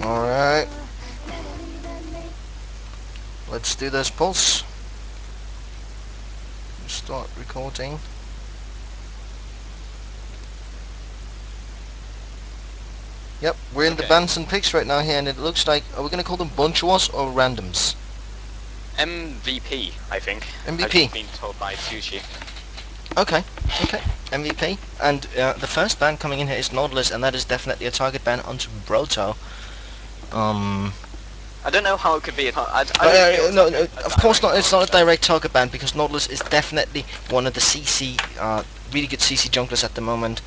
Alright. Let's do this pulse. Start recording. Yep, we're in the Bands and picks right now here, and it looks like, are we going to call them bunch wars or randoms? MVP, I think. MVP. I've been told by Sushi. Okay, MVP. And the first ban coming in here is Nautilus, and that is definitely a target ban onto Broto. I don't know how it could be. No, of course not. It's not a direct target ban because Nautilus is definitely one of the CC, really good CC junglers at the moment,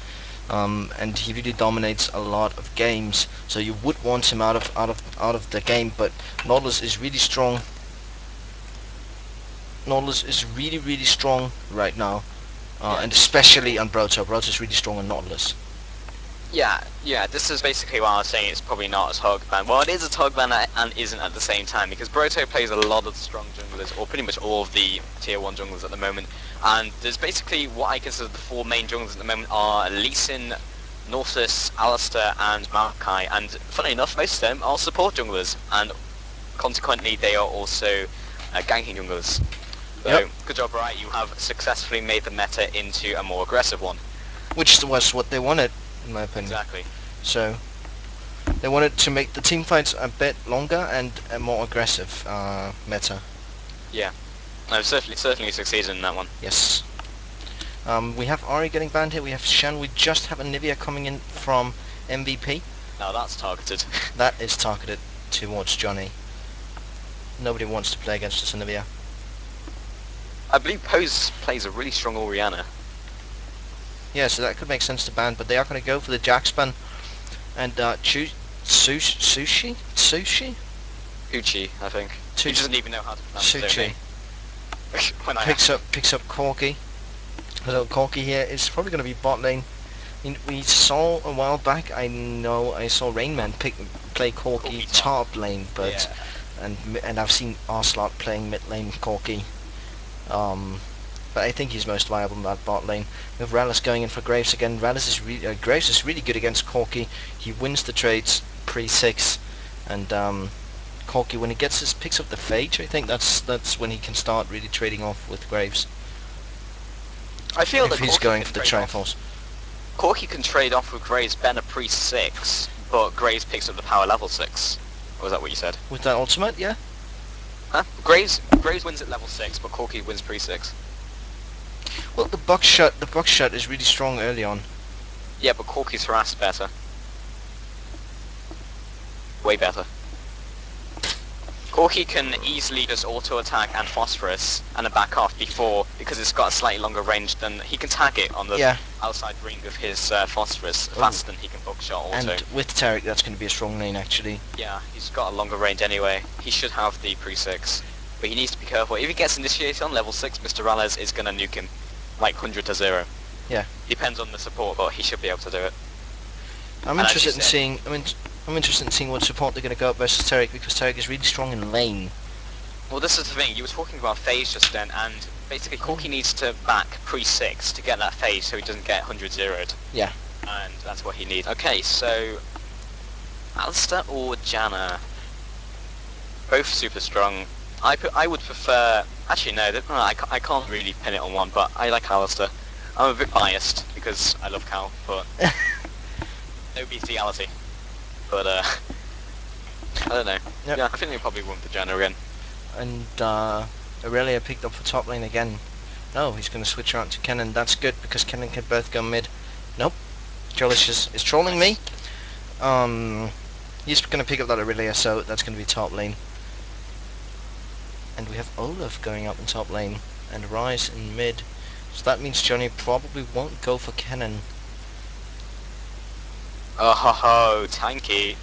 and he really dominates a lot of games. So you would want him out of the game, but Nautilus is really strong. Nautilus is really strong right now, and especially on Broto. Broto is really strong on Nautilus. Yeah, this is basically why I was saying it's probably not a target ban. Well, it is a target ban and isn't at the same time, because Broto plays a lot of the strong junglers, or pretty much all of the tier 1 junglers at the moment, and there's basically what I consider the 4 main junglers at the moment are Lee Sin, Nautilus, Alistair, and Maokai, and funnily enough, most of them are support junglers, and consequently they are also ganking junglers. So, Good job, Riot, you have successfully made the meta into a more aggressive one. Which was what they wanted, in my opinion. Exactly. So they wanted to make the team fights a bit longer and a more aggressive meta. Yeah, I've certainly succeeded in that one. Yes. We have Ari getting banned here. We have Shen. We just have Anivia coming in from MVP. Now that's targeted. That is targeted towards Johnny. Nobody wants to play against this Anivia. I believe Pose plays a really strong Orianna. Yeah, so that could make sense to ban, but they are going to go for the Jax ban. And Sushi? Uchi, I think. He doesn't even know how to pronounce his own name. picks up Corki. So Corki here is probably going to be bot lane. I mean, we saw a while back, I saw Rainman play Corki top lane, but and I've seen Arslot playing mid lane Corki. But I think he's most viable in that bot lane. We have Rallis going in for Graves again. Graves is really good against Corki. He wins the trades pre-6, and Corki, when he picks up the Phage, I think that's when he can start really trading off with Graves. I feel that he's going for the Triforce. Corki can trade off with Graves better pre-6, but Graves picks up the power level 6. Or was that what you said? With that ultimate, yeah. Huh? Graves wins at level 6, but Corki wins pre-6. Well, the buckshot is really strong early on. Yeah, but Corki's harass better. Way better. Corki can easily just auto-attack and phosphorus and then back off because it's got a slightly longer range than he can tag it on the outside ring of his phosphorus faster than he can buckshot auto. And with Taric, that's going to be a strong lane actually. Yeah, he's got a longer range anyway. He should have the pre-6. But he needs to be careful. If he gets initiated on level 6, Mr. Ralez is going to nuke him. Like 100 to 0. Yeah. Depends on the support, but he should be able to do it. I'm interested in seeing what support they're going to go up versus Taric, because Taric is really strong in lane. Well, this is the thing. You were talking about phase just then, and basically Corki needs to back pre-6 to get that phase so he doesn't get 100 0'd. Yeah. And that's what he needs. Okay, so Alistair or Janna? Both super strong. I would prefer... Actually, no, I can't really pin it on one, but I like Alistair. I'm a bit biased, because I love Cal, but... no bestiality. But, I don't know. Yep. Yeah, I think they probably won the Janna again. And, Aurelia picked up for top lane again. No, he's going to switch around to Kennen. That's good, because Kennen can both go mid. Nope. Jolish is trolling me. He's going to pick up that Aurelia, so that's going to be top lane. And we have Olaf going up in top lane, and Rise in mid. So that means Johnny probably won't go for Kennen. Oh ho ho, tanky.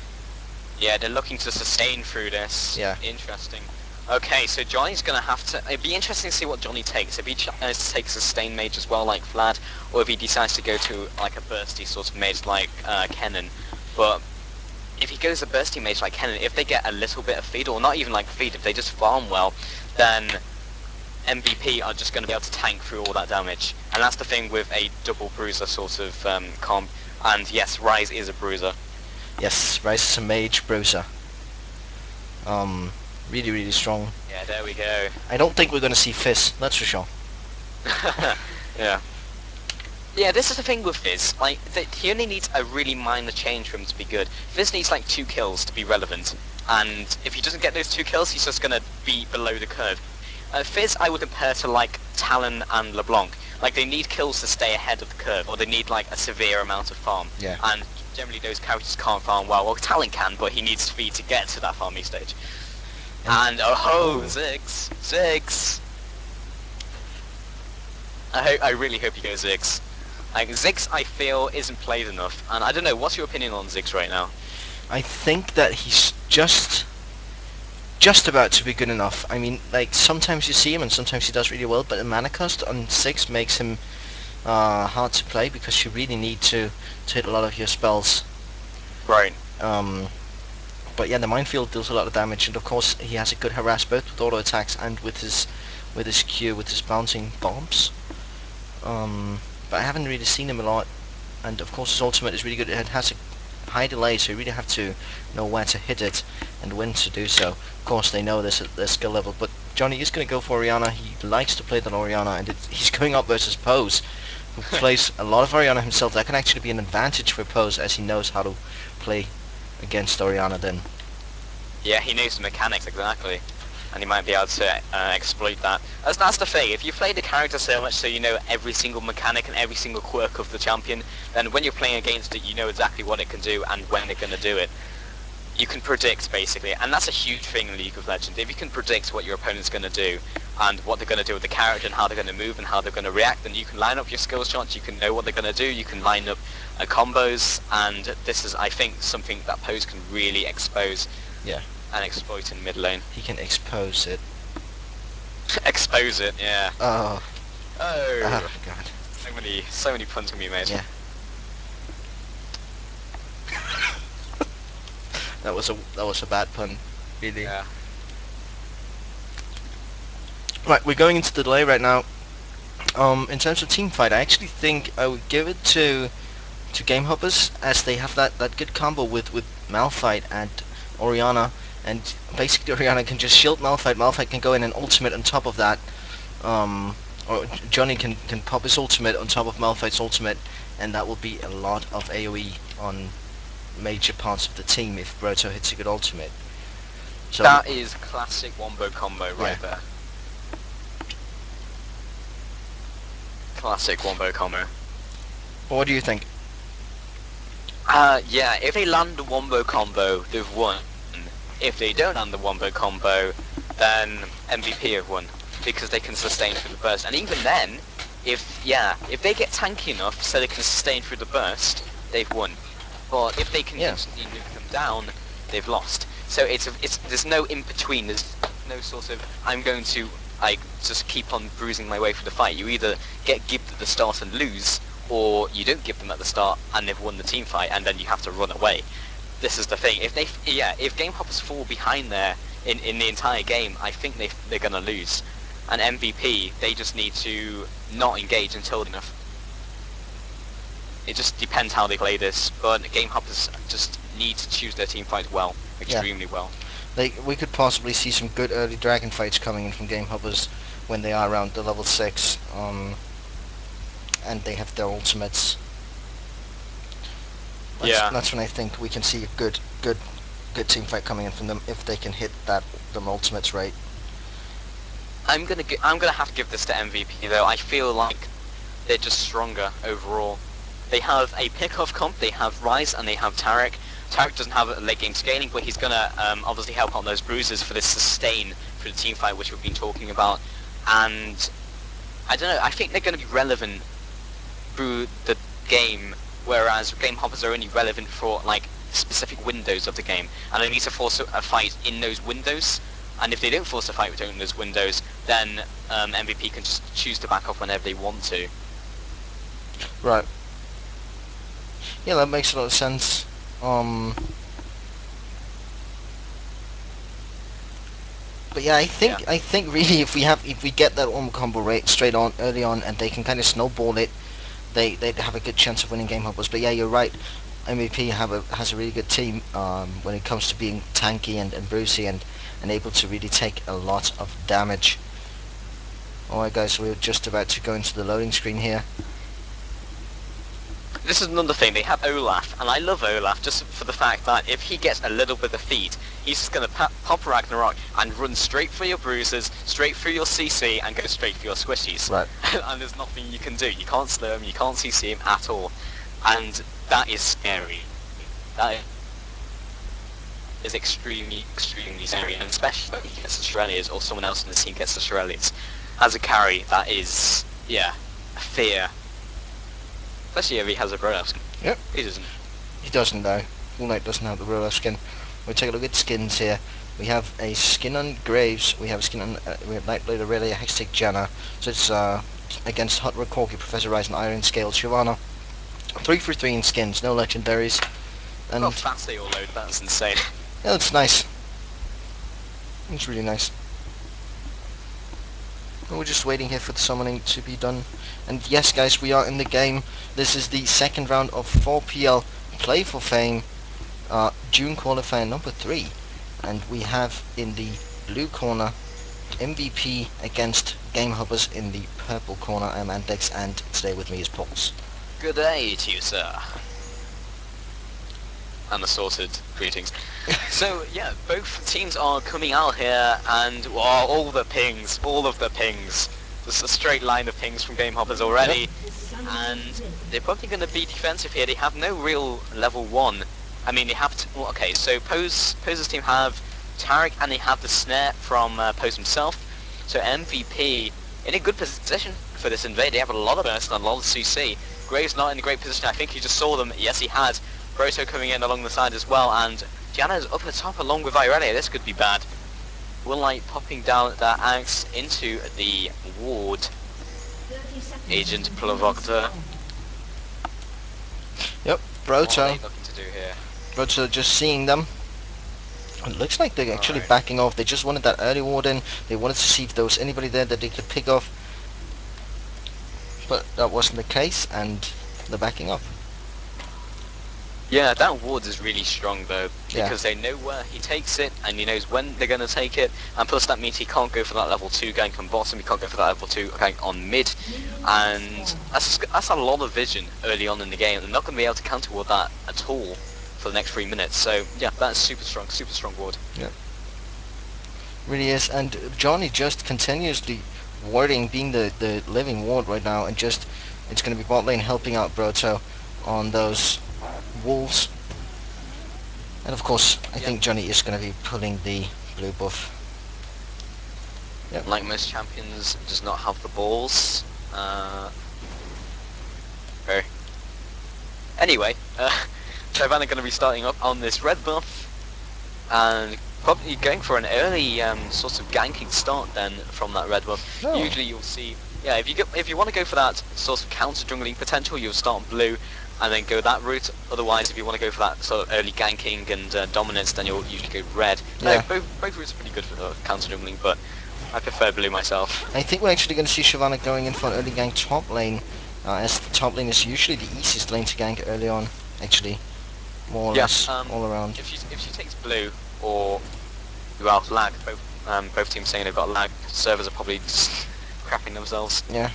Yeah, they're looking to sustain through this. Yeah. Interesting. Okay, so Johnny's gonna have to... It'd be interesting to see what Johnny takes. If he takes a sustain mage as well, like Vlad, or if he decides to go to like a bursty sort of mage like Kennen. But if he goes a bursty mage like Kennen, if they get a little bit of feed, or not even like feed, if they just farm well, then MVP are just going to be able to tank through all that damage. And that's the thing with a double bruiser sort of comp. And yes, Rise is a bruiser. Yes, Rice is a mage bruiser. Really, really strong. Yeah, there we go. I don't think we're going to see Fizz, that's for sure. Yeah. Yeah, this is the thing with Fizz. Like, he only needs a really minor change for him to be good. Fizz needs like 2 kills to be relevant, and if he doesn't get those 2 kills, he's just gonna be below the curve. Fizz, I would compare to like Talon and LeBlanc. Like, they need kills to stay ahead of the curve, or they need like a severe amount of farm. Yeah. And generally, those characters can't farm well. Well, Talon can, but he needs speed to get to that farming stage. And oh, Ziggs, Ziggs. I really hope he goes Ziggs. Like, Ziggs, I feel, isn't played enough, and I don't know, what's your opinion on Ziggs right now? I think that he's just about to be good enough. I mean, like, sometimes you see him and sometimes he does really well, but the mana cost on 6 makes him hard to play because you really need to hit a lot of your spells. Right. But yeah, the minefield deals a lot of damage, and of course he has a good harass both with auto attacks and with his Q, with his bouncing bombs. But I haven't really seen him a lot, and of course his ultimate is really good. It has a high delay, so you really have to know where to hit it and when to do so. Of course they know this at their skill level, but Johnny is going to go for Orianna. He likes to play the Orianna, and he's going up versus Pose, who plays a lot of Orianna himself. That can actually be an advantage for Pose, as he knows how to play against Orianna then. Yeah, he knows the mechanics exactly, and he might be able to exploit that. That's the thing, if you play the character so much so you know every single mechanic and every single quirk of the champion, then when you're playing against it, you know exactly what it can do and when they're going to do it. You can predict, basically, and that's a huge thing in League of Legends. If you can predict what your opponent's going to do, and what they're going to do with the character, and how they're going to move, and how they're going to react, then you can line up your skill shots, you can know what they're going to do, you can line up combos, and this is, I think, something that Pose can really expose. Yeah. And exploit in mid lane. He can expose it. Expose it, yeah. Oh. Oh. God. So many puns can be made. Yeah. that was a bad pun, really. Yeah. Right, we're going into the delay right now. In terms of team fight, I actually think I would give it to Gamehoppers, as they have that good combo with Malphite and Orianna, and basically Orianna can just shield Malphite. Malphite can go in and ultimate on top of that, or Johnny can pop his ultimate on top of Malphite's ultimate, and that will be a lot of AoE on major parts of the team if Broto hits a good ultimate. So that is classic wombo combo right there. Classic wombo combo. What do you think? Yeah, if they land the wombo combo, they've won. If they don't land the wombo combo, then MVP have won, because they can sustain through the burst. And even then, if they get tanky enough so they can sustain through the burst, they've won. But if they can instantly nuke them down, they've lost. So there's no in between. There's no sort of I'm going to just keep on bruising my way through the fight. You either get gibbed at the start and lose, or you don't give them at the start and they've won the team fight, and then you have to run away. This is the thing. If Gamehoppers fall behind there in the entire game, I think they're gonna lose. And MVP, they just need to not engage until enough. It just depends how they play this, but Gamehoppers just need to choose their team fight well, extremely well. We could possibly see some good early dragon fights coming in from Gamehoppers when they are around the level 6, and they have their ultimates. That's when I think we can see a good team fight coming in from them, if they can hit them ultimates right. I'm gonna have to give this to MVP though. I feel like they're just stronger overall. They have a pick-off comp, they have Rise, and they have Tarek. Tarek doesn't have a late game scaling, but he's gonna obviously help on those bruises for this sustain for the team fight, which we've been talking about. And I don't know, I think they're gonna be relevant through the game, whereas Gamehoppers are only relevant for like specific windows of the game, and they need to force a fight in those windows. And if they don't force a fight within those windows, then MVP can just choose to back off whenever they want to. Right. Yeah, that makes a lot of sense. But yeah, I think really if we get that combo rate straight on early on, and they can kind of snowball it, they'd have a good chance of winning Gamehoppers. But yeah, you're right. MVP has a really good team when it comes to being tanky and bruisey and able to really take a lot of damage. Alright guys, so we're just about to go into the loading screen here. This is another thing, they have Olaf, and I love Olaf just for the fact that if he gets a little bit of feed, he's just going to pop Ragnarok and run straight for your bruises, straight through your CC, and go straight for your squishies. Right. And there's nothing you can do. You can't slow him, you can't CC him at all. And that is scary. That is extremely, extremely scary, and especially if he gets the Shirelias or someone else in the team gets the Shirelias. As a carry, that is, yeah, a fear. Especially if he has a Brolaf skin. Yep. He doesn't. He doesn't though. All Knight doesn't have the Brolaf skin. We'll take a look at skins here. We have a skin on Graves, we have a skin on we have Nightblade Aurelia, Hextech Janna. So it's against Hot Rod Corky, Professor Rise and Iron Scale Shyvana. 3 for 3 in skins, no legendaries. And How fast they all load, that's insane. yeah, it's nice. It's really nice. And we're just waiting here for the summoning to be done. And yes guys, we are in the game. This is the second round of 4PL Play4Fame June qualifier number 3. And we have in the blue corner MVP against Gamehoppers in the purple corner. I'm Andex, and today with me is Pulse. Good day to you, sir. And assorted greetings. So, yeah, both teams are coming out here, and wow, all of the pings. There's a straight line of pings from Gamehoppers already. Yep. And they're probably going to be defensive here. They have no real level 1. I mean, they have to, well, okay, so Pose's team have Tarek, and they have the snare from Pose himself. So MVP in a good position for this invade. They have a lot of burst and a lot of CC. Graves not in a great position. I think he just saw them. Yes, he had. Broto coming in along the side as well, and Janna's up at top along with Irelia. This could be bad. Willite popping down that axe into the ward. Agent Provocateur. Yep, What are Broto. they looking to do here? Broto just seeing them. It looks like they're actually Alright. backing off. They just wanted that early ward in. They wanted to see if there was anybody there that they could pick off. But that wasn't the case, and they're backing up. Yeah, that ward is really strong though, Yeah. because they know where he takes it, and he knows when they're going to take it, and plus that means he can't go for that level 2 gank on bottom, he can't go for that level 2 gank on mid, and that's a lot of vision early on in the game. They're not going to be able to counter ward that at all for the next 3 minutes, so yeah, that's super strong ward. Really is, and Johnny just continuously warding, being the living ward right now, and just it's going to be bot lane helping out Broto on those wolves. And of course, I think Johnny is going to be pulling the blue buff. Yep. Like most champions, does not have the balls. Okay. Anyway, Shyvana going to be starting up on this red buff, and probably going for an early sort of ganking start then from that red buff. Oh. Usually you'll see, yeah, if you want to go for that sort of counter jungling potential, you'll start blue and then go that route. Otherwise, if you want to go for that sort of early ganking and dominance, then you'll usually go red. Yeah. Both routes are pretty good for the counter jungling, but I prefer blue myself. I think we're actually going to see Shyvana going in for an early gank top lane, as the top lane is usually the easiest lane to gank early on, actually, more or less, all around. If she takes blue or well lag, both teams saying they've got lag, servers are probably just crapping themselves. Yeah.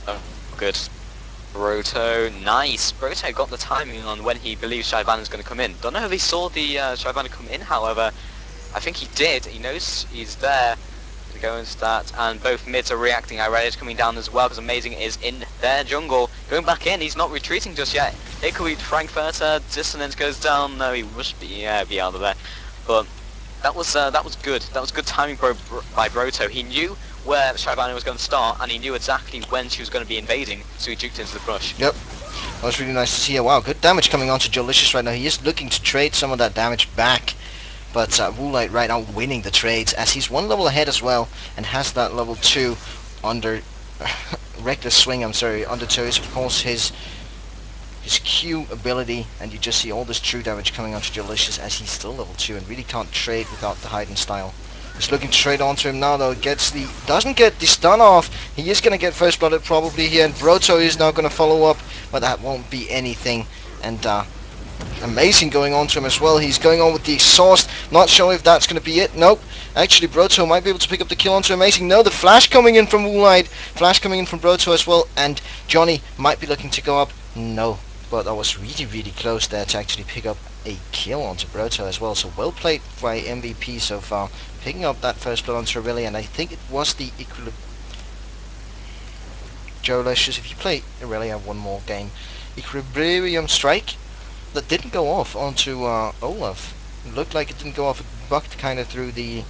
Oh, good. Broto, nice. Broto got the timing on when he believes Shyvana's going to come in. Don't know if he saw the Shyvana come in, however, I think he did. He knows he's there to go into that, and both mids are reacting. Irelia's coming down as well, because Amazing is in their jungle. Going back in, he's not retreating just yet. Hickory, Frankfurter, Dissonance goes down. No, he must be out of there. But that was good. That was good timing by Broto. He knew where Shyvana was going to start, and he knew exactly when she was going to be invading, so he juked into the brush. Yep. That was really nice to see. Wow, good damage coming onto Jolicious right now. He is looking to trade some of that damage back, but Woolite right now winning the trades, as he's one level ahead as well, and has that level 2 under Reckless Swing, under toes, of course, his Q ability, and you just see all this true damage coming onto Jolicious as he's still level 2 and really can't trade without the hiding style. He's looking to trade onto him now though, doesn't get the stun off. He is going to get first blooded probably here, and Broto is now going to follow up, but that won't be anything and amazing going on to him as well. He's going on with the exhaust. Not sure if that's going to be it. Nope. Actually, Broto might be able to pick up the kill onto Amazing. No, the flash coming in from Woolite. Flash coming in from Broto as well. And Johnny might be looking to go up. No. But that was really, really close there to actually pick up a kill onto Broto as well. So well played by MVP so far. Picking up that first blood onto Aurelia. And I think it was the equilibrium. Jolicious, if you play Aurelia one more game. Equilibrium strike that didn't go off onto Olaf. It looked like it didn't go off. It bucked kind of through the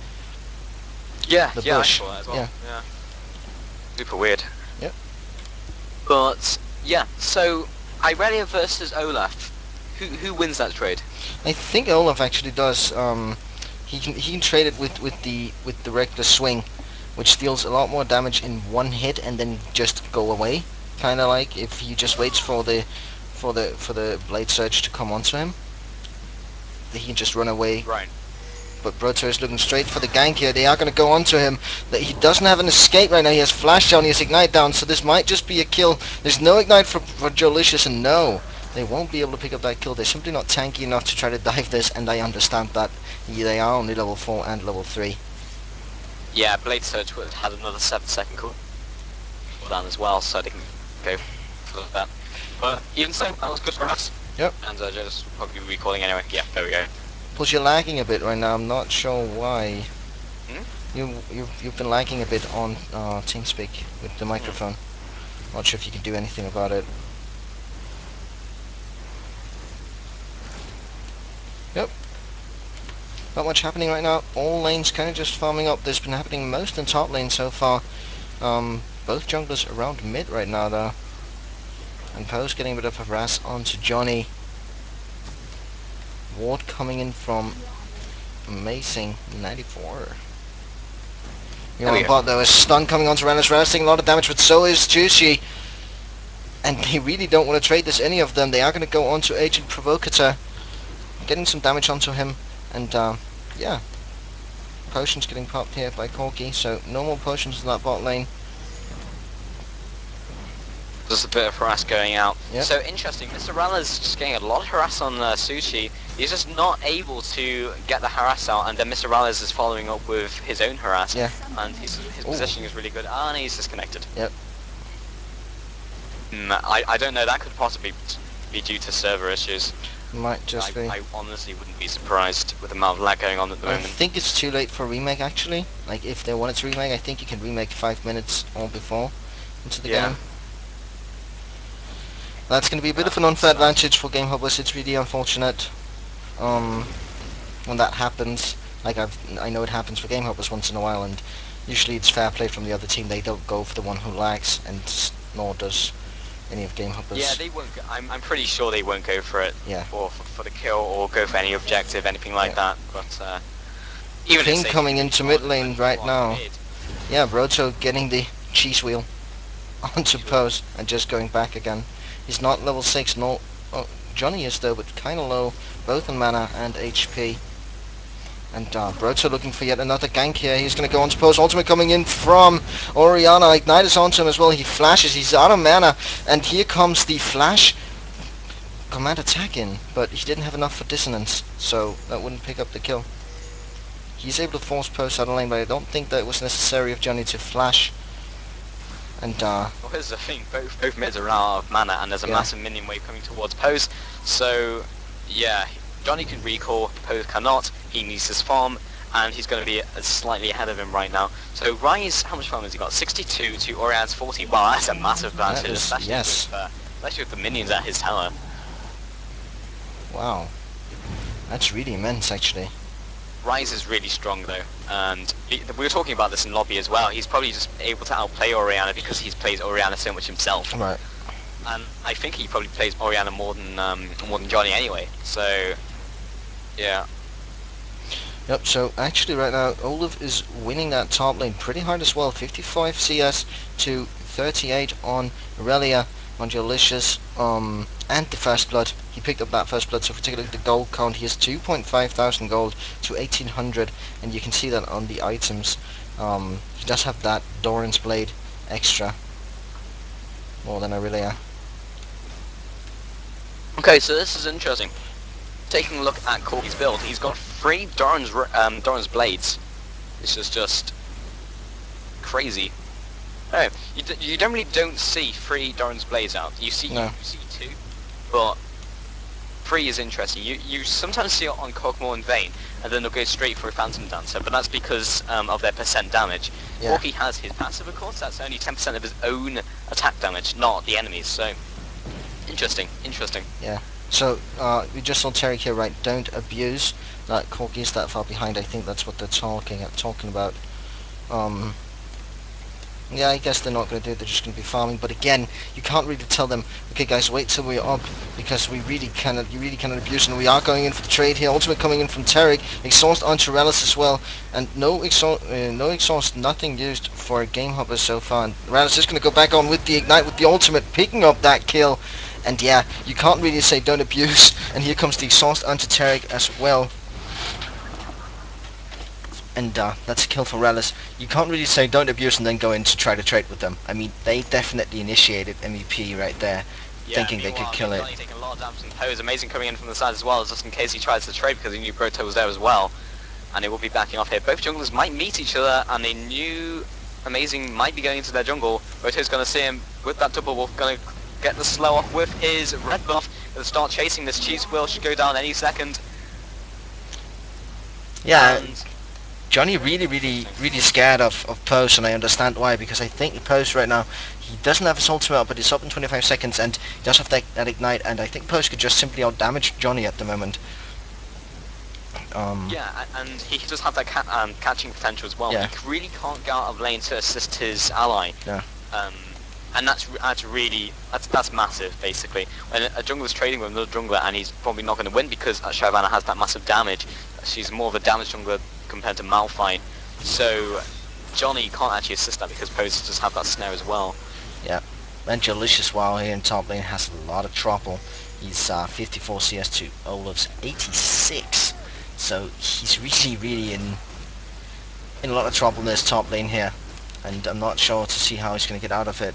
bush. I bush. saw that as well. Yeah. Super weird. Yep. But yeah, so Irelia versus Olaf. Who wins that trade? I think Olaf actually does. He can trade it with the regular swing, which deals a lot more damage in one hit and then just go away. Kind of like if he just waits for the blade surge to come onto him, he can just run away. Right. But Broto is looking straight for the gank here. They are going to go onto him. He doesn't have an escape right now. He has flash down, he has ignite down, so this might just be a kill. There's no ignite for Jolicious, and no, they won't be able to pick up that kill. They're simply not tanky enough to try to dive this, and I understand that. They are only level 4 and level 3. Yeah, Blade Surge would have had another 7-second cooldown as well, so they can go for that. But even so, that was good for us. Yep. And just probably recalling anyway. Yeah, there we go. Plus you're lagging a bit right now. I'm not sure why. Hmm? You've been lagging a bit on TeamSpeak with the microphone. Not sure if you can do anything about it. Yep. Not much happening right now. All lanes kind of just farming up. There's been happening most in top lane so far. Both junglers around mid right now though. And Poe's getting a bit of a harass onto Johnny. Ward coming in from Amazing 94. But there was stun coming onto Reynolds. Reynolds taking a lot of damage, but so is Juicy. And they really don't want to trade this, any of them. They are going to go onto Agent Provocateur. Getting some damage onto him. And yeah. Potions getting popped here by Corky, so no more potions in that bot lane. There's a bit of harass going out. Yep. So interesting, Mr. Ralla's just getting a lot of harass on Sushi. He's just not able to get the harass out, and then Mr. Rallas is following up with his own harass. Yeah. And his positioning is really good, and he's disconnected. Yep. I don't know, that could possibly be due to server issues. Might just be. I honestly wouldn't be surprised with the amount of lag going on at the I moment. think it's too late for remake actually. Like if they wanted to remake, I think you can remake 5 minutes or before into the game. That's going to be a bit of an unfair advantage for Gamehoppers. It's really unfortunate when that happens. Like I know it happens for Gamehoppers once in a while, and usually it's fair play from the other team. They don't go for the one who lags, and nor does any of Gamehoppers. Yeah, they won't. I'm pretty sure they won't go for it. Yeah. For the kill or go for any objective, anything like that. But even Ping coming into mid lane right now. Yeah, Broto getting the cheese wheel onto Pose and just going back again. He's not level 6, no. Oh, Johnny is though, but kind of low, both in mana and HP. And Broto looking for yet another gank here. He's going to go on to Pose. Ultimate coming in from Oriana. Ignite is onto him as well. He flashes. He's out of mana. And here comes the flash command attack in. But he didn't have enough for dissonance, so that wouldn't pick up the kill. He's able to force Pose out of lane, but I don't think that it was necessary of Johnny to flash. And well, here's the thing, both mids are out of mana, and there's a massive minion wave coming towards Pose. So, yeah, Johnny can recall, Pose cannot. He needs his farm, and he's going to be slightly ahead of him right now. So Rise, how much farm has he got? 62 to Oriana's 40. Wow, that's a massive advantage, especially with the minions at his tower. Wow, that's really immense, actually. Rise is really strong though, and we were talking about this in lobby as well. He's probably just able to outplay Oriana because he plays Oriana so much himself. Right. And I think he probably plays Oriana more than Johnny anyway. So, yeah. Yep. So actually, right now, Olaf is winning that top lane pretty hard as well. 55 CS to 38 on Aurelia, on Jolicious, and the first blood. He picked up that first blood, so if we take a look at the gold count, he has 2.5 thousand gold to 1800, and you can see that on the items. He does have that Doran's blade extra, more than Aurelia. Okay, so this is interesting. Taking a look at Corky's build, he's got 3 Doran's blades. This is just crazy. Oh, you generally don't see 3 Doran's blades out. You see No. you see 2, but 3 is interesting. You sometimes see it on Cogmore and Vayne, and then they'll go straight for a Phantom Dancer, but that's because of their percent damage. Yeah. Corky has his passive, of course. That's only 10% of his own attack damage, not the enemy's. So interesting. Yeah. So we just saw Terry here, right? Don't abuse that Corky is that far behind. I think that's what they're talking about. Yeah, I guess they're not going to do it. They're just going to be farming. But again, you can't really tell them, okay, guys, wait till we're up, because you really cannot abuse. And we are going in for the trade here. Ultimate coming in from Tarek. Exhaust onto Relic as well, and no exhaust, nothing used for Gamehoppers so far. And Relic is going to go back on with the ignite with the ultimate, picking up that kill. And yeah, you can't really say don't abuse. And here comes the exhaust onto Tarek as well. And that's a kill for Relic. You can't really say don't abuse and then go in to try to trade with them. I mean, they definitely initiated MVP right there, thinking they could kill it. Johnny taking a lot of damage from Pose. Amazing coming in from the side as well, just in case he tries to trade because he knew Broto was there as well. And he will be backing off here. Both junglers might meet each other, and they knew Amazing might be going into their jungle. Broto's going to see him with that double wolf, going to get the slow off with his red buff. Going to start chasing this cheese wheel, should go down any second. Yeah. And Johnny really scared of Post, and I understand why, because I think Post right now, he doesn't have his ultimate up, but it's up in 25 seconds, and he does have that ignite, and I think Post could just simply out-damage Johnny at the moment. Yeah, and he does have that catching potential as well. Yeah. He really can't go out of lane to assist his ally. Yeah. And that's massive, basically. When a jungler's trading with another jungler, and he's probably not going to win because Shyvana has that massive damage. She's more of a damage jungler compared to Malphite. So Johnny can't actually assist that because Pose does have that snare as well. Yeah. And Jalicious, while here in top lane, has a lot of trouble. He's 54 CS to Olaf's 86. So he's really in a lot of trouble in this top lane here. And I'm not sure to see how he's going to get out of it,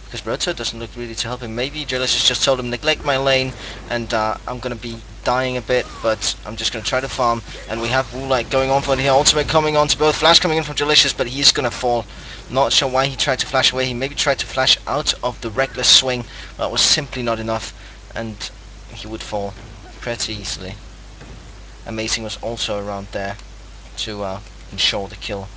because Broto doesn't look really to help him. Maybe Jalicious just told him, neglect my lane, and I'm going to be dying a bit, but I'm just going to try to farm. And we have Woolite going on for here. Ultimate coming on to both. Flash coming in from Jalicious, but he's going to fall. Not sure why he tried to flash away. He maybe tried to flash out of the reckless swing. That was simply not enough, and he would fall pretty easily. Amazing was also around there to ensure the kill.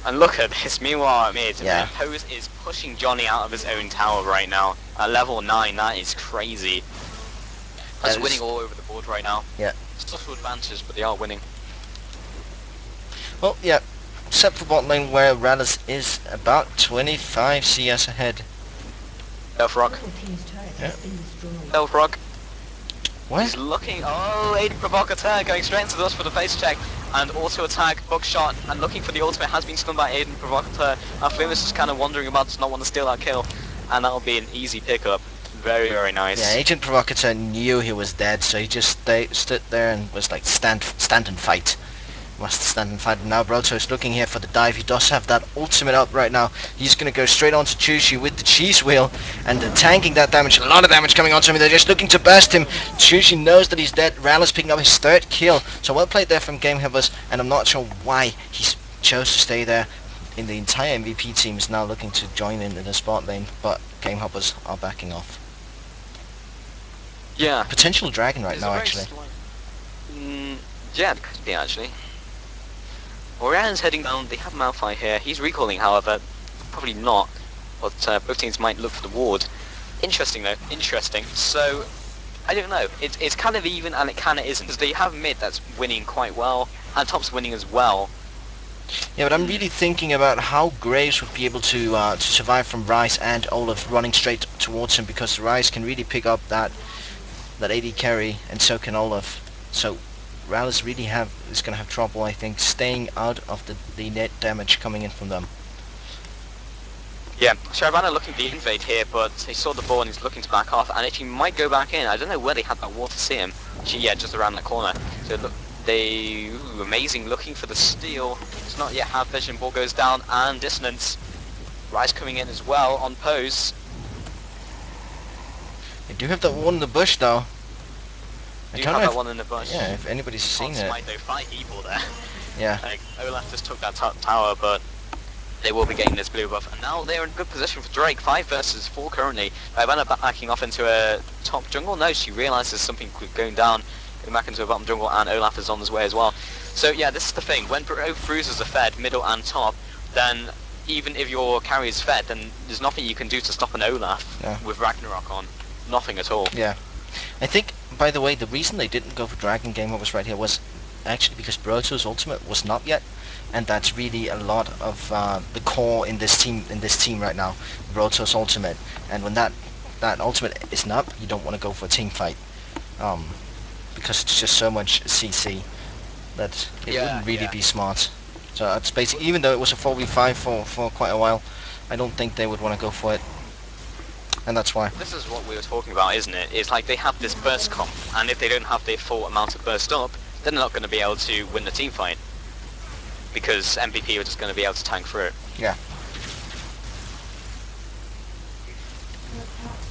And look at this, meanwhile mid, Yeah. Pose is pushing Johnny out of his own tower right now. At level 9, that is crazy. That's That is- winning all over the board right now. Yeah. Subtle advantage, but they are winning. Well, yeah, except for bot lane where Rallis is about 25 CS ahead. Elf Rock. Yeah. Elf Rock. What? He's looking. Oh, Aiden Provocateur going straight into this for the face check. And auto attack, buckshot, and looking for the ultimate has been stunned by Aiden Provocateur. Flamus is kind of wandering about, does not want to steal that kill. And that'll be an easy pickup. Very nice. Yeah, Agent Provocateur knew he was dead, so he just stood there and was like, stand and fight. Must stand and fight. And now Broto is looking here for the dive. He does have that ultimate up right now. He's going to go straight on to Chushi with the cheese wheel and tanking that damage. A lot of damage coming onto him. They're just looking to burst him. Chushi knows that he's dead. Rallis picking up his 3rd kill. So well played there from Gamehoppers, and I'm not sure why he chose to stay there. In the entire MVP team is now looking to join in the spot lane, but Gamehoppers are backing off. Yeah. Potential dragon right now, actually. Yeah, it could be actually. Orian's heading down. They have Malphite here. He's recalling, however, probably not. But both teams might look for the ward. Interesting though. Interesting. So I don't know. It's kind of even and it kind of isn't. Because they have mid that's winning quite well, and top's winning as well. Yeah, but I'm really thinking about how Graves would be able to survive from Rice and Olaf running straight towards him, because Rice can really pick up that AD carry, and so can Olaf. So Rallis really is going to have trouble, I think, staying out of the net damage coming in from them. Yeah, Shyvana looking for the invade here, but he saw the ball and he's looking to back off, and actually might go back in. I don't know where they had that wall to see him. Actually, yeah, just around that corner. So look, amazing looking for the steal. It's not yet have vision. Ball goes down, and dissonance. Rice coming in as well on Pose. They do have that wall in the bush though. I Do don't have know that if, one in the bush. yeah, if anybody's seen Can't it. smite though, 5 people there. Yeah. Like, Olaf just took that top tower, but they will be getting this blue buff. And now they're in good position for Drake. 5 versus 4 currently. Ivana backing off into a top jungle. No, she realises something going down. Going back into a bottom jungle, and Olaf is on his way as well. So yeah, this is the thing. When both bruisers are fed, middle and top, then even if your carry is fed, then there's nothing you can do to stop an Olaf with Ragnarok on. Nothing at all. Yeah. I think, by the way, the reason they didn't go for Dragon Gamehoppers right here was actually because Broto's ultimate was not yet, and that's really a lot of the core in this team right now. Broto's ultimate, and when that ultimate isn't up, you don't want to go for a team fight, because it's just so much CC that it wouldn't really be smart. So it's basically, even though it was a 4v5 for quite a while, I don't think they would want to go for it. And that's why. This is what we were talking about, isn't it? It's like they have this burst comp, and if they don't have their full amount of burst up, then they're not going to be able to win the team fight. Because MVP are just going to be able to tank through it. Yeah.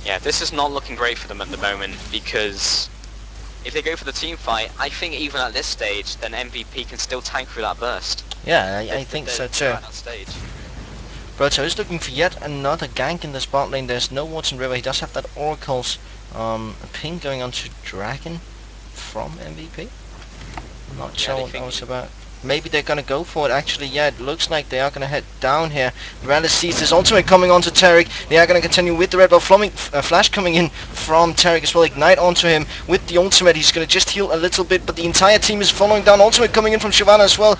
Yeah, this is not looking great for them at the moment, because if they go for the team fight, I think even at this stage, then MVP can still tank through that burst. Yeah, I think so too. At that stage. Broto is looking for yet another gank in this bot lane. There's no Watson River. He does have that Oracle's ping going on to Dragon from MVP. I'm not sure what that was about. Maybe they're going to go for it, actually. Yeah, it looks like they are going to head down here. Rallis sees his ultimate coming onto Taric. They are going to continue with the red buff. Flash coming in from Taric as well. Ignite onto him with the ultimate. He's going to just heal a little bit, but the entire team is following down. Ultimate coming in from Shyvana as well.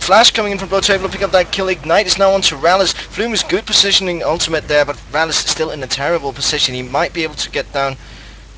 Flash coming in from Broto, able to pick up that kill. Ignite is now on to Rallis. Flume is good positioning ultimate there, but Rallis is still in a terrible position. He might be able to get down.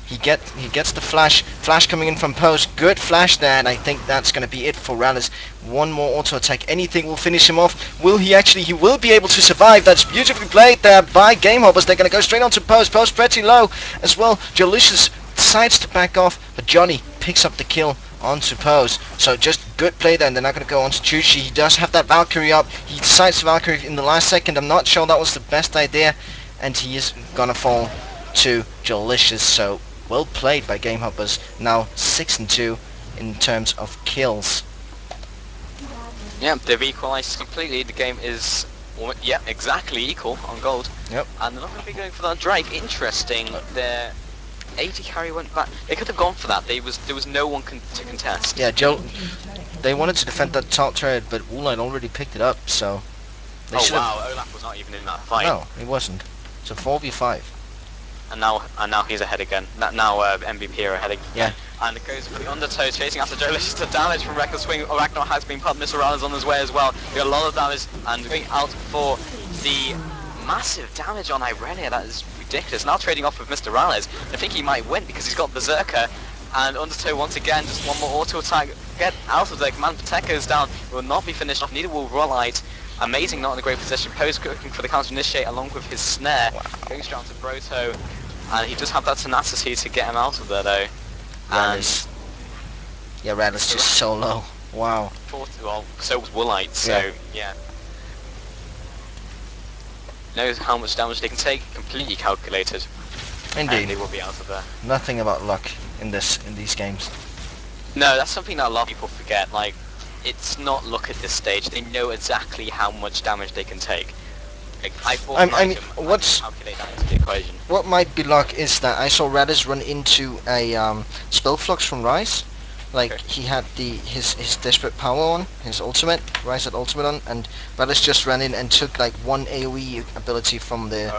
He gets the flash. Flash coming in from Post. Good flash there, and I think that's going to be it for Rallis. One more auto attack. Anything will finish him off. Will he actually? He will be able to survive. That's beautifully played there by Gamehoppers. They're going to go straight on to Post. Post pretty low as well. Jolicious decides to back off, but Johnny picks up the kill onto Pose. So just good play there, and they're not going to go on to Chuchi. He does have that Valkyrie up. He decides to Valkyrie in the last second. I'm not sure that was the best idea, and he is going to fall to Jolicious. So well played by Gamehoppers. Now 6-2 in terms of kills. Yeah, they've equalised completely. The game is, exactly equal on gold. Yep. And they're not going to be going for that Drake. Interesting. Their 80 carry went back. They could have gone for that. There was no one to contest. Yeah, they wanted to defend that top turret, but Woolite already picked it up, so they should have. Oh wow, Olaf was not even in that fight. No, he wasn't. It's a 4v5. And now he's ahead again. Now MVP are ahead again. Yeah. And it goes for the undertow, chasing after Jolicious. The damage from Reckless Swing. Ragnarok has been put. Mr. Rallis on his way as well. We got a lot of damage, and going out for the massive damage on Irelia. That is ridiculous. Now trading off with Mr. Rallis. I think he might win because he's got Berserker. And undertow once again, just one more auto attack. Get out of there. Command Protect goes down. Will not be finished off. Neither will Rollite. Amazing, not in a great position. Post cooking for the counter initiate along with his snare. Wow. Going straight onto Broto. And he does have that tenacity to get him out of there though. Rallis. Yeah, Rallis just so low. Wow. Well, so was Woolite, so yeah. Knows how much damage they can take, completely calculated. Indeed. And they will be out of there. Nothing about luck in these games. No, that's something that a lot of people forget. Like, it's not luck at this stage. They know exactly how much damage they can take. Like, I mean, calculate that into the equation. What might be luck is that I saw Radis run into a spell flux from Rise. Like he had his desperate power on, his ultimate, Rise had ultimate on, and Radis just ran in and took like one AoE ability from the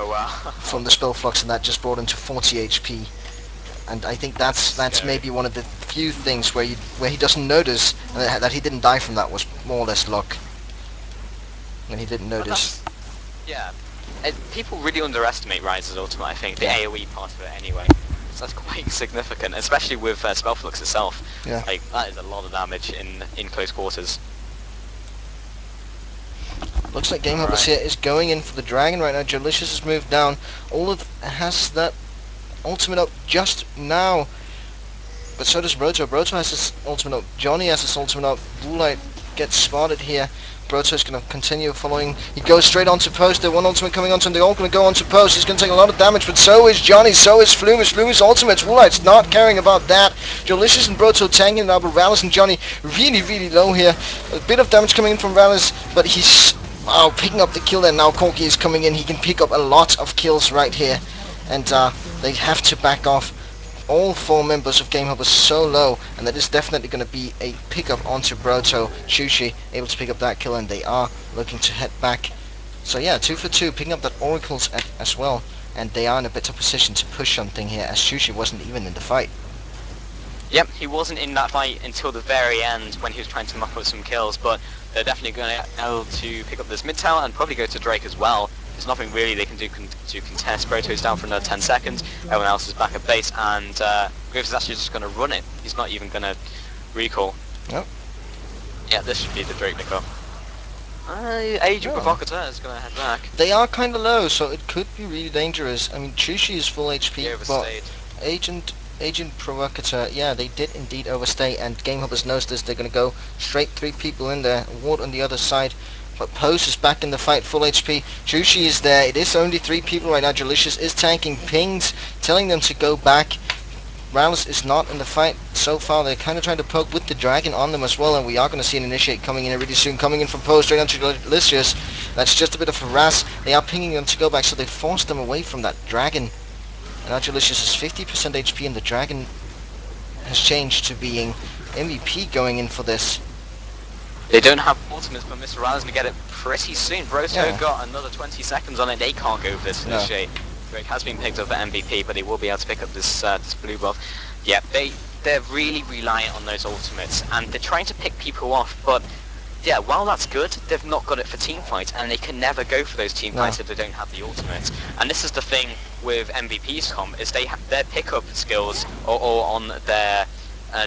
from the spell flux, and that just brought him to 40 HP. And I think that's maybe one of the few things where he doesn't notice that he didn't die from that was more or less luck. And he didn't notice. Yeah, people really underestimate Rise's ultimate, I think, the AoE part of it anyway. So that's quite significant, especially with Spellflux itself. Yeah. Like, that is a lot of damage in close quarters. Looks like Gamehoppers here is going in for the dragon right now. Jolicious has moved down. Olaf has that ultimate up just now. But so does Broto. Broto has his ultimate up. Johnny has his ultimate up. Woolite gets spotted here. Broto's going to continue following. He goes straight onto post. The one ultimate coming onto him. They're all going to go onto post. He's going to take a lot of damage, but so is Johnny. So is Flumus. Flumus ultimate's Woolite's not caring about that. Jolicious and Broto tanking now, but Rallis and Johnny really, really low here. A bit of damage coming in from Rallis, but he's picking up the kill there. Now Corky is coming in. He can pick up a lot of kills right here, and they have to back off. All 4 members of Gamehoppers so low, and that is definitely going to be a pickup onto Broto. Shushi able to pick up that kill, and they are looking to head back. So yeah, 2 for 2, picking up that Oracle's as well, and they are in a better position to push something here, as Shushi wasn't even in the fight. Yep, he wasn't in that fight until the very end when he was trying to mop up some kills, but they're definitely going to be able to pick up this mid tower and probably go to Drake as well. There's nothing really they can do to contest. Broto is down for another 10 seconds, everyone else is back at base, and Graves is actually just going to run it. He's not even going to recall. Yep. Yeah, this should be the Drake pickup. Agent Provocateur is going to head back. They are kind of low, so it could be really dangerous. I mean, Chushi is full HP, but Agent Provocateur, yeah, they did indeed overstay, and Gamehoppers knows this. They're going to go straight 3 people in there. Ward on the other side. But Pose is back in the fight, full HP. Chushi is there. It is only 3 people right now. Delicious is tanking pings, telling them to go back. Rallis is not in the fight so far. They're kind of trying to poke with the dragon on them as well, and we are going to see an initiate coming in really soon. Coming in from Pose straight onto Delicious. That's just a bit of harass. They are pinging them to go back, so they forced them away from that dragon. And now Delicious is 50% HP, and the dragon has changed to being MVP going in for this. They don't have ultimates, but Mr. Rallis going to get it pretty soon. Broto got another 20 seconds on it. They can't go for this initiate. Drake has been picked up for MVP, but they will be able to pick up this this blue buff. Yeah, they're really reliant on those ultimates, and they're trying to pick people off, but yeah, while that's good, they've not got it for team fights, and they can never go for those team fights if they don't have the ultimates. And this is the thing with MVP's comp, is they have their pickup skills or on their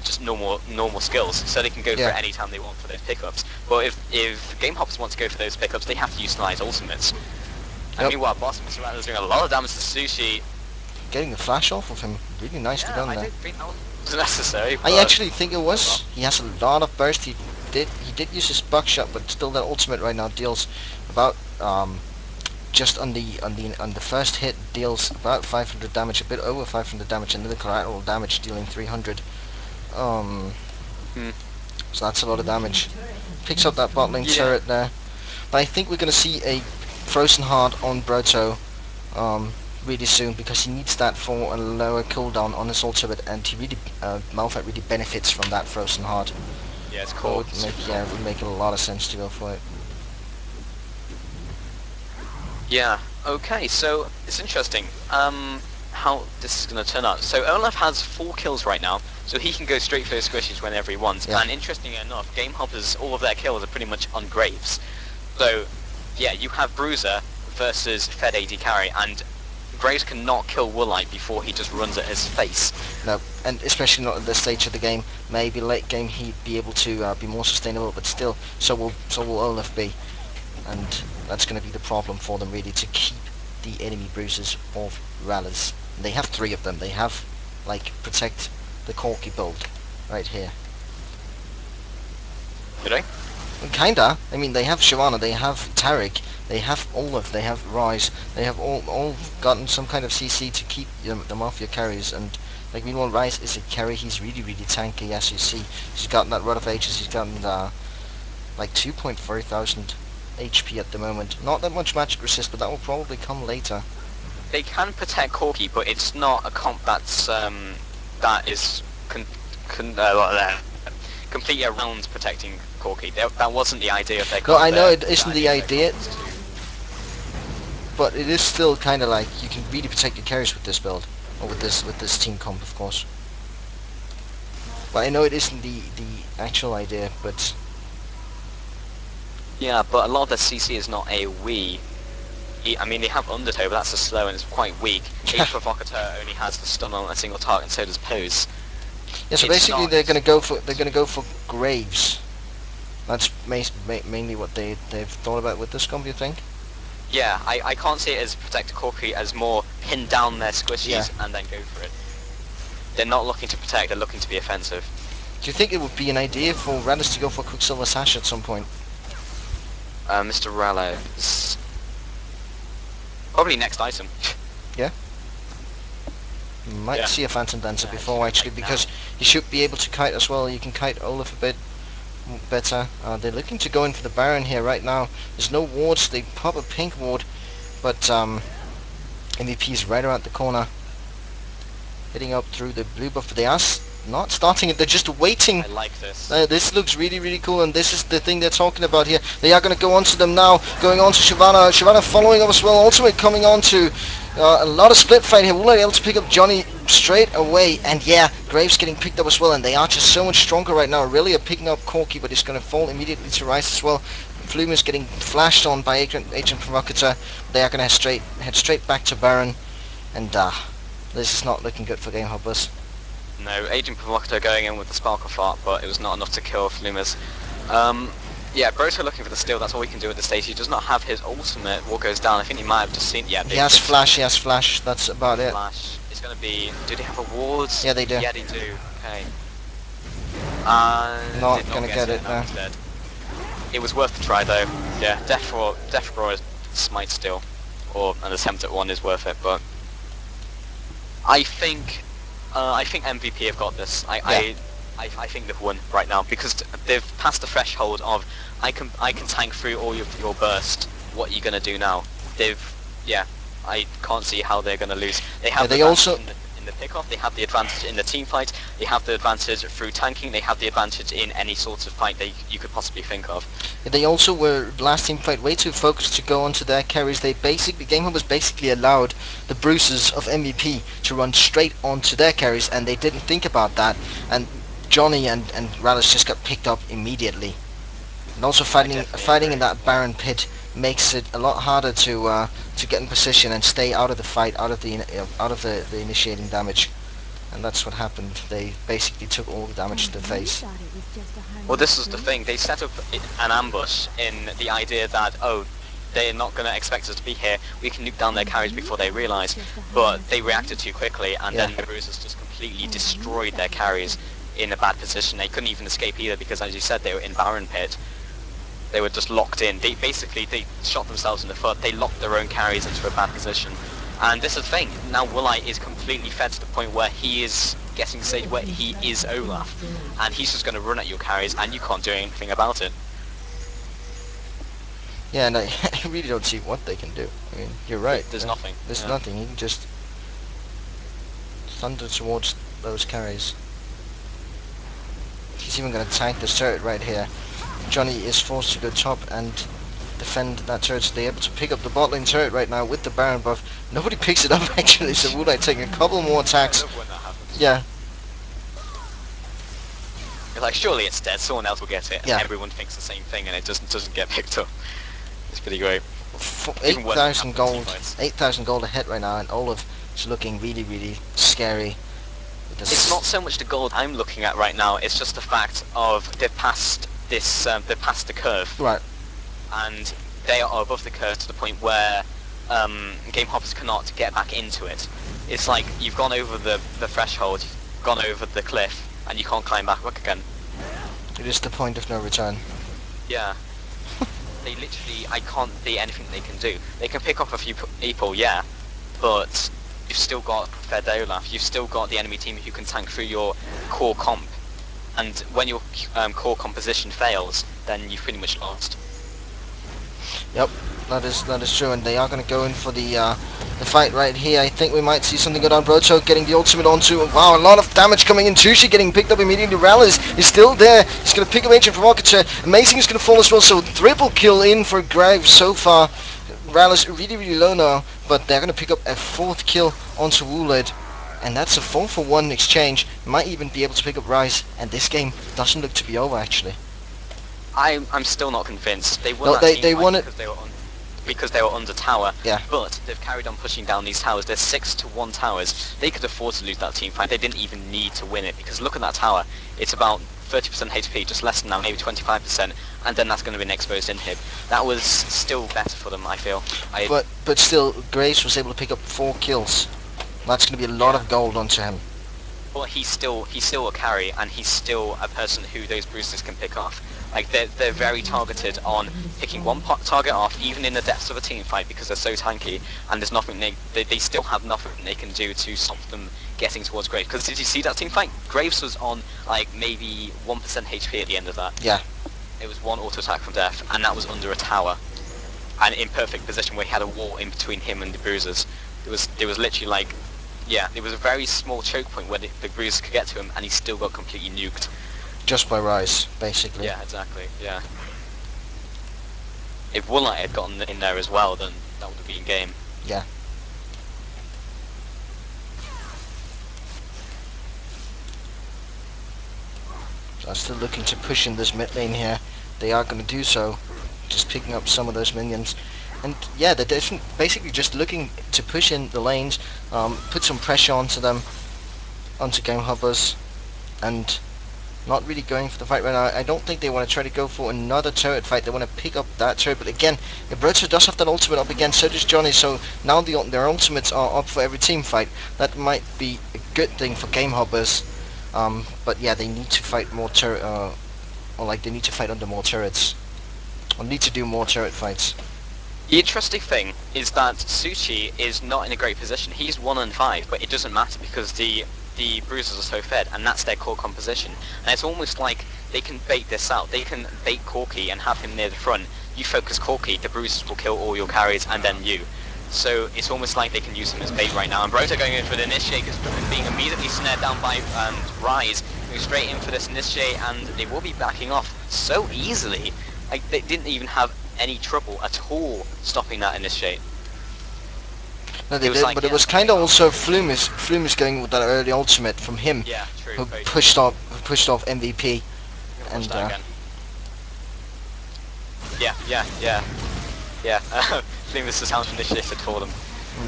just normal skills, so they can go for it any time they want for those pickups. But if Gamehoppers want to go for those pickups, they have to utilize ultimates. And meanwhile, Boss Mr. Rattler's doing a lot of damage to Sushi. Getting the flash off of him, really nicely done there. I don't think that was necessary. I actually think it was. He has a lot of burst. He did use his buckshot, but still that ultimate right now deals about just on the first hit deals about 500 damage, a bit over 500 damage, and then the collateral damage dealing 300. So that's a lot of damage. Picks up that bot lane turret there. But I think we're going to see a Frozen Heart on Broto really soon, because he needs that for a lower cooldown on his ultimate, and he really, Malphite really benefits from that Frozen Heart. Yeah, it's cool. It would make a lot of sense to go for it. Yeah, okay, so it's interesting how this is going to turn out. So Olaf has 4 kills right now, so he can go straight for those squishes whenever he wants. And interestingly enough, Gamehoppers, all of their kills are pretty much on Graves. So yeah, you have Bruiser versus Fed AD carry, and Graves cannot kill Woolite before he just runs at his face. No, and especially not at this stage of the game. Maybe late game he'd be able to be more sustainable, but still, so will Olaf be, and that's going to be the problem for them really, to keep the enemy bruisers off Rallis. They have 3 of them. They have protect the Corky build right here. Do they? Kinda. I mean, they have Shyvana, they have Tariq, they have Olaf, they have Rise, they have all gotten some kind of CC to keep the Mafia carries, and meanwhile Rise is a carry. He's really tanky, as you see. He's gotten that Rod of Ages, he's gotten 2.4 thousand HP at the moment. Not that much magic resist, but that will probably come later. They can protect Corky, but it's not a comp that's that is completely around protecting Corky. That wasn't the idea of their comp. No, I know it isn't the idea, but it is still kind of like you can really protect your carries with this build, or with this team comp, of course. But I know it isn't the actual idea, but yeah, but a lot of the CC is not AoE. I mean, they have Undertow, but that's a slow and it's quite weak. Each Provocateur only has the stun on a single target, and so does Pose. Yeah, so basically they're going to go for Graves. That's mainly what they've thought about with this comp, you think? Yeah, I can't see it as protect Corky, as more pin down their squishies and then go for it. They're not looking to protect, they're looking to be offensive. Do you think it would be an idea for Radis to go for Quicksilver Sash at some point? Mr. Rallows. Probably next item. Might Yeah. see a Phantom Dancer Yeah, before you actually, should because now. you should be able to kite as well. You can kite Olaf a bit better. They're looking to go in for the Baron here right now. There's no wards. They pop a pink ward, but MVP is right around the corner, hitting up through the blue buff. But they are not starting it. They're just waiting. I like this. This looks really, really cool, and this is the thing they're talking about here. They are going to go on to them now, going on to Shyvana. Shyvana following up as well. Ultimate coming on to a lot of split fight here. Will they be able to pick up Johnny straight away? And yeah, Graves getting picked up as well, and they are just so much stronger right now. Really are picking up Corky, but it's going to fall immediately to Rice as well. Flume is getting flashed on by Agent Provocateur. They are going to head straight back to Baron, and this is not looking good for Gamehoppers. No, Agent Provocateur going in with the Sparkle Fart, but it was not enough to kill Flumas. Yeah, Broto looking for the steal, that's all we can do at this stage. He does not have his ultimate. What goes down? I think he might have just seen... Yeah, He has flash, that's about it. Flash. It's going to be... Do they have awards? Yeah, they do. Yeah, they do. Okay. Not Did gonna get it, no. Instead. It was worth the try though. Yeah, Death Roar is Smite still. Or an attempt at one is worth it, but... I think MVP have got this. I think they've won right now because they've passed the threshold of I can tank through all of your burst. What are you gonna do now? I can't see how they're gonna lose. They have they the also advantage in the pick-off. They have the advantage in the team fight. They have the advantage through tanking. They have the advantage in any sort of fight you could possibly think of. They also were last team fight way too focused to go onto their carries. Gamehoppers basically allowed the Bruises of MVP to run straight onto their carries, and they didn't think about that. And Johnny and Rallis just got picked up immediately. And also fighting in that Baron pit makes it a lot harder to get in position and stay out of the fight, out of the initiating damage. And that's what happened. They basically took all the damage to the face. Well, this was the thing. They set up an ambush in the idea that, oh, they're not going to expect us to be here. We can nuke down their carries before they realise. But they reacted too quickly, and then the Bruisers just completely destroyed their carries in a bad position. They couldn't even escape either because, as you said, they were in Baron Pit. They were just locked in. They shot themselves in the foot. They locked their own carries into a bad position. And this is the thing. Now Woolite is completely fed to the point where he is getting to the stage where he is Olaf, and he's just going to run at your carries, and you can't do anything about it. Yeah, and I really don't see what they can do. I mean, you're right. There's nothing. There's nothing. You can just thunder towards those carries. He's even going to tank this turret right here. Johnny is forced to go top and defend that turret, so they're able to pick up the bot lane turret right now with the Baron buff. Nobody picks it up actually, so Woolite taking a couple more attacks. I love when that happens. Yeah. You're like, surely it's dead, someone else will get it, and Yeah. everyone thinks the same thing, and it doesn't get picked up. It's pretty great. 8,000 gold, Teamfights. 8,000 gold ahead right now, and Olaf is looking really, really scary. It's not so much the gold I'm looking at right now, it's just the fact of they've passed the curve. Right. And they are above the curve to the point where Gamehoppers cannot get back into it. It's like you've gone over the threshold, you've gone over the cliff, and you can't climb back up again. It is the point of no return. Yeah. They literally, I can't see anything they can do. They can pick off a few people, yeah, but you've still got Fed Olaf, you've still got the enemy team who can tank through your core comp, and when your core composition fails, then you've pretty much lost. Yep, that is true, and they are going to go in for the fight right here. I think we might see something good on Broto getting the ultimate onto. Wow, a lot of damage coming in. Tushi getting picked up immediately. Rallis is still there. He's going to pick up Agent Provocateur. Amazing is going to fall as well, so triple kill in for Graves so far. Rallis really, really low now, but they're going to pick up a fourth kill onto Woolite. And that's a 4-for-1 exchange. Might even be able to pick up Rise, and this game doesn't look to be over actually. I'm still not convinced. They won No, that they team fight won it because they were under tower. Yeah. But they've carried on pushing down these towers. There's 6-1 towers. They could afford to lose that team fight. They didn't even need to win it because look at that tower. It's about 30% HP, just less than that, maybe 25%, and then that's going to be an exposed inhib. That was still better for them, I feel. But still, Graves was able to pick up 4 kills. That's going to be a lot of gold onto him. but he's still a carry, and he's still a person who those bruisers can pick off. Like they're very targeted on picking one target off, even in the depths of a team fight, because they're so tanky, and there's nothing they still have nothing they can do to stop them getting towards Graves. Because did you see that team fight? Graves was on like maybe 1% HP at the end of that. Yeah. It was one auto attack from death, and that was under a tower, and in perfect position where he had a wall in between him and the bruisers. There was literally like, yeah, there was a very small choke point where the bruisers could get to him, and he still got completely nuked. Just by Rise, basically. Yeah, exactly. Yeah. If Woolite had gotten in there as well, then that would have been game. Yeah. So I'm still looking to push in this mid lane here. They are going to do so, just picking up some of those minions. And yeah, they're basically just looking to push in the lanes, put some pressure onto them, onto Gamehoppers, and not really going for the fight right now. I don't think they want to try to go for another turret fight. They want to pick up that turret, but again, if Broto does have that ultimate up again, so does Johnny, so now their ultimates are up for every team fight. That might be a good thing for Gamehoppers, but yeah, they need to fight more turret, or like they need to fight under more turrets, or need to do more turret fights. The interesting thing is that Suchi is not in a great position. He's 1 and 5, but it doesn't matter because the bruisers are so fed, and that's their core composition. And it's almost like they can bait this out. They can bait Corki and have him near the front. You focus Corki, the bruisers will kill all your carries, and then you. So it's almost like they can use him as bait right now. And Broto going in for the initiate, being immediately snared down by Rise, going straight in for this initiate, and they will be backing off so easily. Like they didn't even have any trouble at all stopping that initiate. No, they did, like, but yeah, it was kind of also Flumus going with that early ultimate from him, yeah, true, who pushed off MVP, and yeah. Flumus has initiated for them.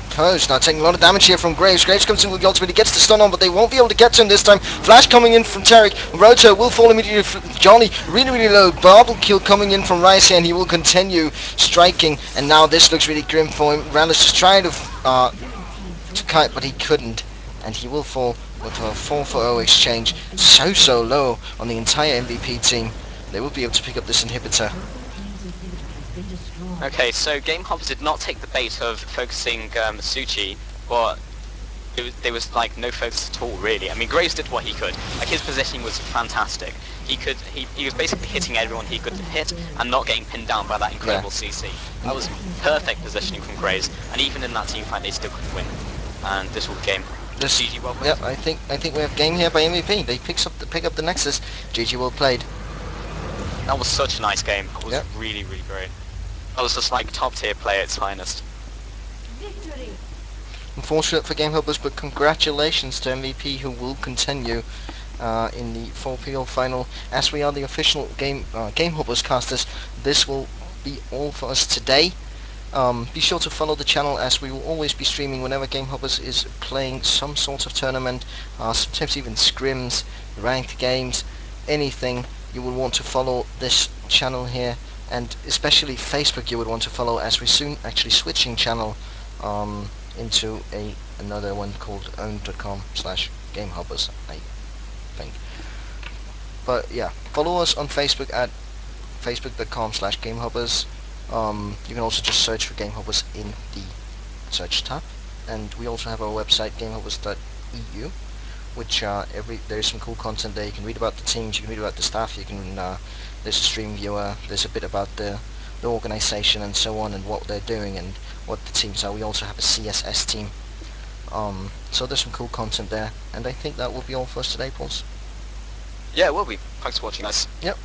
Toast now taking a lot of damage here from Graves. Graves comes in with the ultimate, he gets the stun on, but they won't be able to get to him this time. Flash coming in from Tarek. Roto will fall immediately. Johnny really low. Barbel kill coming in from Rice here, and he will continue striking. And now this looks really grim for him. Randus just trying to kite, but he couldn't. And he will fall with a 4-0 exchange. So low on the entire MVP team. They will be able to pick up this inhibitor. Okay, so Gamehoppers did not take the bait of focusing Suchi, but there was like no focus at all really. I mean, Graves did what he could. Like his positioning was fantastic. He was basically hitting everyone he could hit and not getting pinned down by that incredible CC. That was perfect positioning from Graves, and even in that team fight they still couldn't win. And this was the game. GG well played. Yep, I think we have game here by MVP. They pick up the Nexus. GG well played. That was such a nice game. It was really great. That was just like top tier play at its finest. Victory. Unfortunate for Gamehoppers, but congratulations to MVP, who will continue in the 4PL final. As we are the official Gamehoppers casters, this will be all for us today. Be sure to follow the channel, as we will always be streaming whenever Gamehoppers is playing some sort of tournament, sometimes even scrims, ranked games, anything. You will want to follow this channel here, and especially Facebook you would want to follow, as we soon actually switching channel into another one called own.com/gamehoppers, I think. But yeah, follow us on Facebook at facebook.com/gamehoppers. You can also just search for Gamehoppers in the search tab, and we also have our website gamehoppers.eu, which there's some cool content there. You can read about the teams, you can read about the staff, you can there's a stream viewer, there's a bit about the organization and so on, and what they're doing and what the teams are. We also have a CSS team, so there's some cool content there, and I think that will be all for us today, Pauls. Yeah, it will be. Thanks for watching, guys. Yep.